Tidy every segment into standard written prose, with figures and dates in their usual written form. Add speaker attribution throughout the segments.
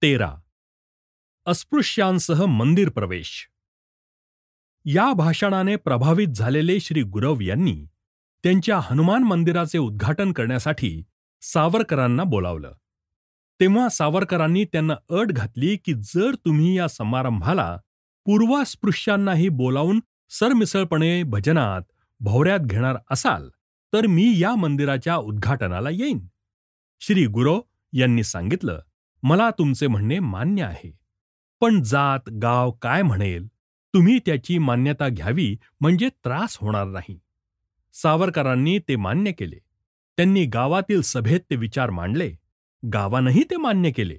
Speaker 1: 13. अस्पृश्यांसह मंदिर प्रवेश. या भाषणाने प्रभावित झालेले श्री गुरव यांनी त्यांच्या हनुमान मंदिराचे उद्घाटन करण्यासाठी सावरकरांना बोलावलं. तेव्हा सावरकरांनी त्यांना अट घातली की जर तुम्ही या समारंभाला पूर्वास्पृश्यांनाही बोलावून सरमिसळपणे भजनात भोवऱ्यात घेणार असाल तर मी या मंदिराच्या उद्घाटनाला येईन. श्री गुरव यांनी सांगितलं, मला तुमचे म्हणणे मान्य आहे, पण जात गाव काय म्हणेल तुम्ही त्याची मान्यता घ्यावी म्हणजे त्रास होणार नाही. सावरकरांनी ते मान्य केले. त्यांनी गावातील सभेत ते विचार मांडले. गावानंही ते मान्य केले.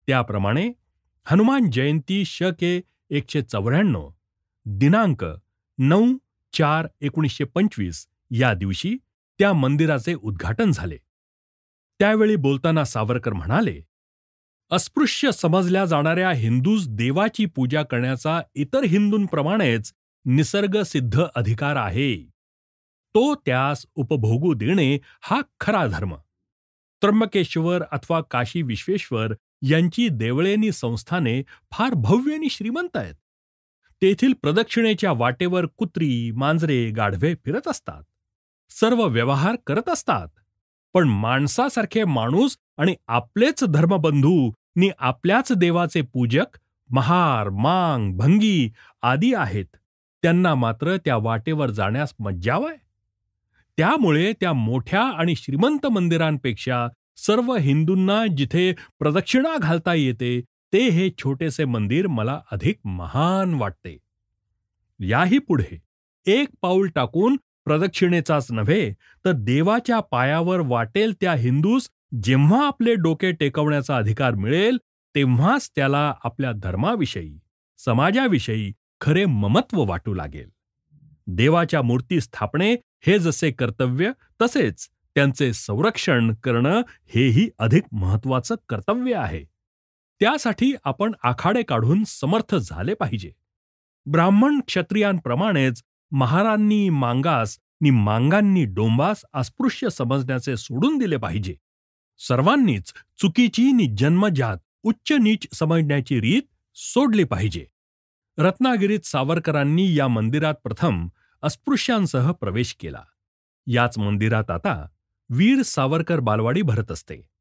Speaker 1: त्याप्रमाणे हनुमान जयंती शके 194 दिनांक 9/4/1925 या दिवशी त्या मंदिराचे उद्घाटन झाले. त्यावेळी बोलताना सावरकर म्हणाले, अस्पृश्य समजल्या जाणाऱ्या हिंदूस देवाची पूजा करण्याचा इतर हिंदूंप्रमाणेच निसर्गसिद्ध अधिकार आहे. तो त्यास उपभोगू देणे हा खरा धर्म. त्र्यंबकेश्वर अथवा काशी विश्वेश्वर यांची देवळेनी संस्थाने फार भव्य आणि श्रीमंत आहेत. तेथील प्रदक्षिणेच्या वाटेवर कुत्री, मांजरे, गाढवे फिरत असतात, सर्व व्यवहार करत असतात. पण माणसासारखे माणूस आणि आपलेच धर्मबंधू नि आपल्याच देवाचे पूजक महार, मांग, भंगी आदी आहेत. त्यांना मात्र त्या वाटेवर जाण्यास मज्जाव आहे. त्यामुळे त्या मोठ्या आणि श्रीमंत मंदिरांपेक्षा सर्व हिंदूंना जिथे प्रदक्षिणा घालता येते ते हे छोटेसे मंदिर मला अधिक महान वाटते. याही पुढे एक पाऊल टाकून प्रदक्षिणेचाच नव्हे तर देवाच्या पायावर वाटेल त्या हिंदूस जेव्हा आपले डोके टेकवण्याचा अधिकार मिळेल तेव्हाच त्याला आपल्या धर्माविषयी, समाजाविषयी खरे ममत्व वाटू लागेल. देवाच्या मूर्ती स्थापणे हे जसे कर्तव्य तसेच त्यांचे संरक्षण करणं हेही अधिक महत्वाचं कर्तव्य आहे. त्यासाठी आपण आखाडे काढून समर्थ झाले पाहिजे. ब्राह्मण क्षत्रियांप्रमाणेच महारांनी मांगास नि मांगांनी डोंबास अस्पृश्य समजण्याचे सोडून दिले पाहिजे. सर्वांनीच चुकीची नि जन्मजात उच्च नीच समजण्याची रीत सोडली पाहिजे. रत्नागिरीत सावरकरांनी या मंदिरात प्रथम अस्पृश्यांसह प्रवेश केला. याच मंदिरात आता वीर सावरकर बालवाडी भरत असते.